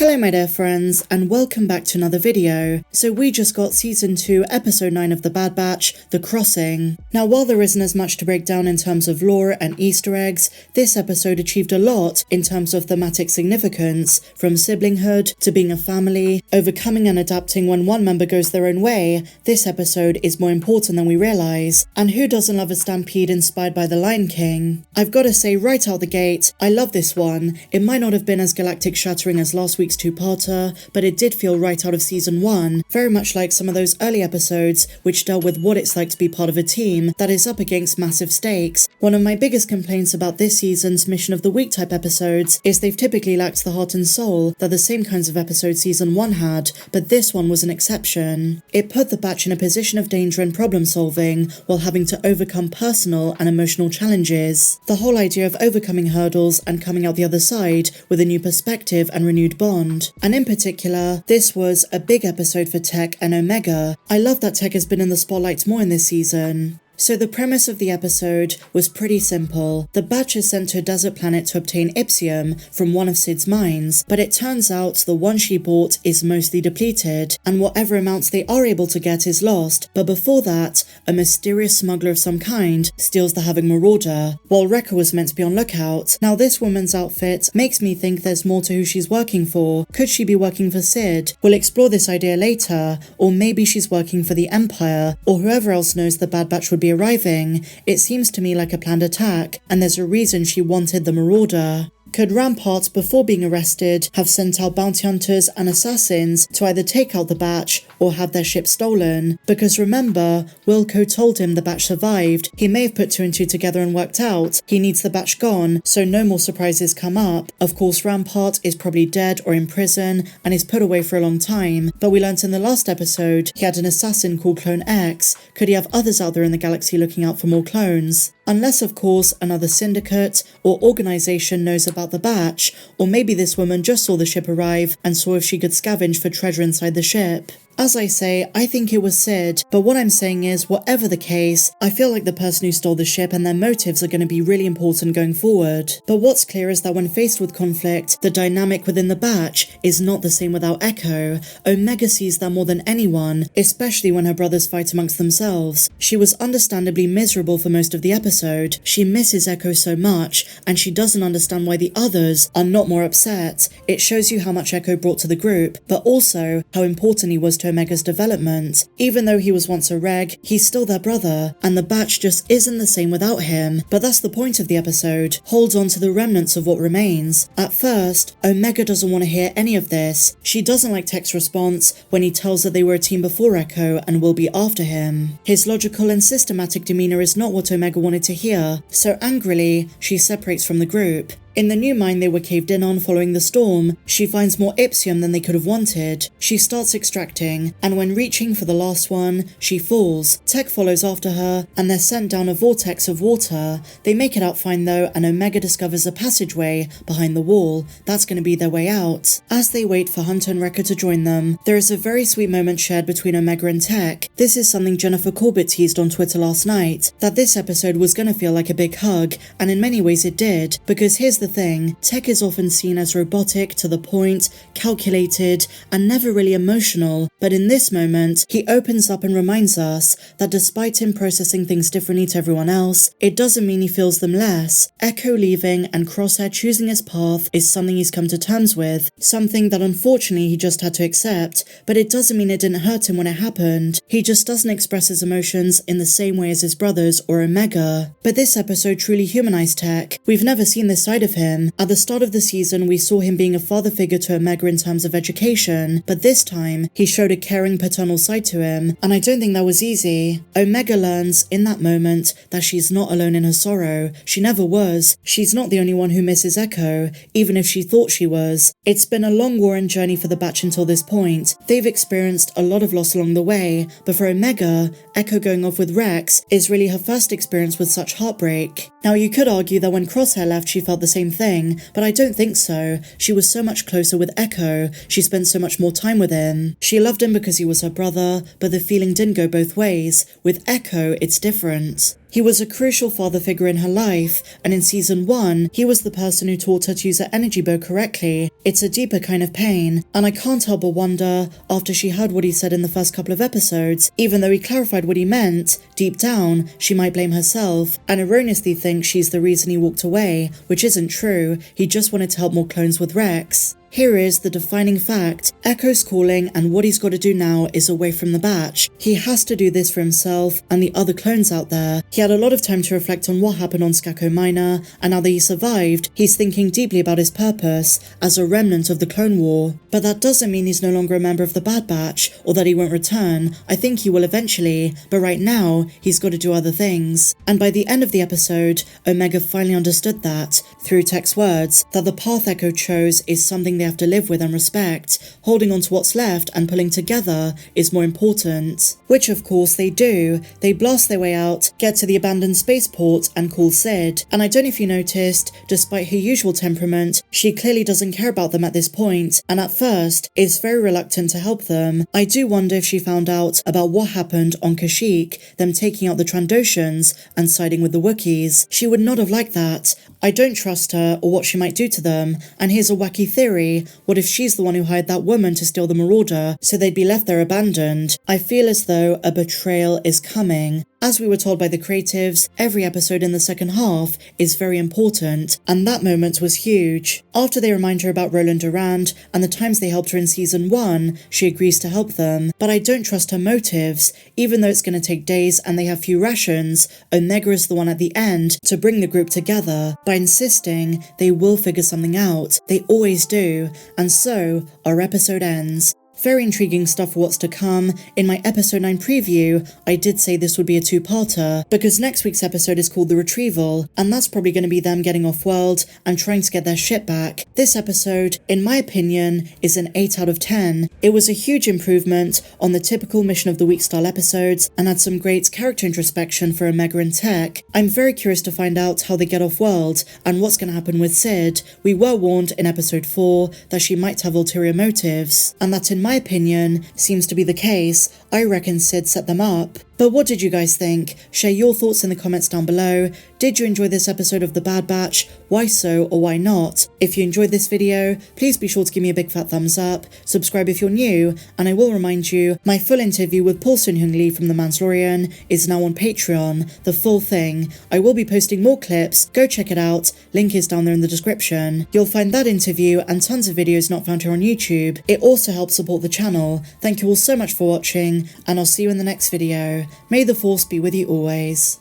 Hello my dear friends, and welcome back to another video. So we just got season 2 episode 9 of The Bad Batch, The Crossing. Now while there isn't as much to break down in terms of lore and Easter eggs, this episode achieved a lot in terms of thematic significance, from siblinghood to being a family, overcoming and adapting when one member goes their own way. This episode is more important than we realise, and who doesn't love a stampede inspired by The Lion King? I've got to say right out the gate, I love this one. It might not have been as galactic shattering as last week's two-parter, but it did feel right out of season 1, very much like some of those early episodes which dealt with what it's like to be part of a team that is up against massive stakes. One of my biggest complaints about this season's Mission of the Week type episodes is they've typically lacked the heart and soul that the same kinds of episodes season 1 had, but this one was an exception. It put the Batch in a position of danger and problem solving while having to overcome personal and emotional challenges. The whole idea of overcoming hurdles and coming out the other side with a new perspective and renewed bond. And in particular, this was a big episode for Tech and Omega. I love that Tech has been in the spotlight more in this season. So the premise of the episode was pretty simple. The Batch is sent to a desert planet to obtain Ipsium from one of Sid's mines, but it turns out the one she bought is mostly depleted, and whatever amounts they are able to get is lost. But before that, a mysterious smuggler of some kind steals the Havoc Marauder, while Wrecker was meant to be on lookout. Now this woman's outfit makes me think there's more to who she's working for. Could she be working for Sid? We'll explore this idea later, or maybe she's working for the Empire, or whoever else knows the Bad Batch would be arriving. It seems to me like a planned attack, and there's a reason she wanted the Marauder. Could Rampart, before being arrested, have sent out bounty hunters and assassins to either take out the Batch or have their ship stolen? Because remember, Wilco told him the Batch survived. He may have put 2 and 2 together and worked out he needs the Batch gone, so no more surprises come up. Of course, Rampart is probably dead or in prison and is put away for a long time, but we learnt in the last episode he had an assassin called Clone X. Could he have others out there in the galaxy looking out for more clones? Unless, of course, another syndicate or organisation knows about the Batch, or maybe this woman just saw the ship arrive and saw if she could scavenge for treasure inside the ship. As I say, I think it was Sid, but what I'm saying is, whatever the case, I feel like the person who stole the ship and their motives are going to be really important going forward. But what's clear is that when faced with conflict, the dynamic within the Batch is not the same without Echo. Omega sees that more than anyone, especially when her brothers fight amongst themselves. She was understandably miserable for most of the episode. She misses Echo so much, and she doesn't understand why the others are not more upset. It shows you how much Echo brought to the group, but also how important he was to Omega's development. Even though he was once a reg, he's still their brother, and the Batch just isn't the same without him. But that's the point of the episode. Hold on to the remnants of what remains. At first, Omega doesn't want to hear any of this. She doesn't like Tech's response when he tells her they were a team before Echo and will be after him. His logical and systematic demeanour is not what Omega wanted to hear, so angrily, she separates from the group. In the new mine they were caved in on following the storm, she finds more Ipsium than they could have wanted. She starts extracting, and when reaching for the last one, she falls. Tech follows after her, and they're sent down a vortex of water. They make it out fine though, and Omega discovers a passageway behind the wall. That's going to be their way out. As they wait for Hunter and Wrecker to join them, there is a very sweet moment shared between Omega and Tech. This is something Jennifer Corbett teased on Twitter last night, that this episode was going to feel like a big hug, and in many ways it did, because here's the thing, Tech is often seen as robotic, to the point, calculated, and never really emotional, but in this moment, he opens up and reminds us that despite him processing things differently to everyone else, it doesn't mean he feels them less. Echo leaving and Crosshair choosing his path is something he's come to terms with, something that unfortunately he just had to accept, but it doesn't mean it didn't hurt him when it happened. He just doesn't express his emotions in the same way as his brothers or Omega. But this episode truly humanized Tech. We've never seen this side of him. At the start of the season, we saw him being a father figure to Omega in terms of education, but this time, he showed a caring paternal side to him, and I don't think that was easy. Omega learns, in that moment, that she's not alone in her sorrow. She never was. She's not the only one who misses Echo, even if she thought she was. It's been a long war and journey for the Batch until this point. They've experienced a lot of loss along the way, but for Omega, Echo going off with Rex is really her first experience with such heartbreak. Now you could argue that when Crosshair left she felt the same thing, but I don't think so. She was so much closer with Echo, she spent so much more time with him. She loved him because he was her brother, but the feeling didn't go both ways. With Echo, it's different. He was a crucial father figure in her life, and in season 1, he was the person who taught her to use her energy bow correctly. It's a deeper kind of pain, and I can't help but wonder, after she heard what he said in the first couple of episodes, even though he clarified what he meant, deep down, she might blame herself, and erroneously think she's the reason he walked away, which isn't true. He just wanted to help more clones with Rex. Here is the defining fact. Echo's calling, and what he's got to do now is away from the batch. He has to do this for himself and the other clones out there. He had a lot of time to reflect on what happened on Skako Minor, and now that he survived, he's thinking deeply about his purpose as a remnant of the Clone War. But that doesn't mean he's no longer a member of the Bad Batch, or that he won't return. I think he will eventually, but right now, he's got to do other things. And by the end of the episode, Omega finally understood that, through Tech's words, that the path Echo chose is something they have to live with and respect. Holding on to what's left and pulling together is more important. Which of course they do. They blast their way out, get to the abandoned spaceport and call Sid. And I don't know if you noticed, despite her usual temperament, she clearly doesn't care about them at this point, and at first is very reluctant to help them. I do wonder if she found out about what happened on Kashyyyk, them taking out the Trandoshans and siding with the Wookiees. She would not have liked that. I don't trust her or what she might do to them, and here's a wacky theory. What if she's the one who hired that woman to steal the Marauder, so they'd be left there abandoned? I feel as though a betrayal is coming. As we were told by the creatives, every episode in the second half is very important, and that moment was huge. After they remind her about Roland Durand and the times they helped her in season 1, she agrees to help them. But I don't trust her motives. Even though it's going to take days and they have few rations, Omega is the one at the end to bring the group together by insisting they will figure something out. They always do. And so, our episode ends. Very intriguing stuff for what's to come. In my episode 9 preview, I did say this would be a two-parter, because next week's episode is called The Retrieval, and that's probably going to be them getting off-world and trying to get their ship back. This episode, in my opinion, is an 8 out of 10. It was a huge improvement on the typical Mission of the Week style episodes, and had some great character introspection for Omega and Tech. I'm very curious to find out how they get off-world, and what's going to happen with Sid. We were warned in episode 4 that she might have ulterior motives, and that in my opinion seems to be the case. I reckon Sid set them up. But what did you guys think? Share your thoughts in the comments down below. Did you enjoy this episode of The Bad Batch? Why so or why not? If you enjoyed this video, please be sure to give me a big fat thumbs up, subscribe if you're new, and I will remind you, my full interview with Paul Sun-Hyung Lee from The Mandalorian is now on Patreon, the full thing. I will be posting more clips, go check it out, link is down there in the description. You'll find that interview and tons of videos not found here on YouTube. It also helps support the channel. Thank you all so much for watching, and I'll see you in the next video. May the Force be with you always.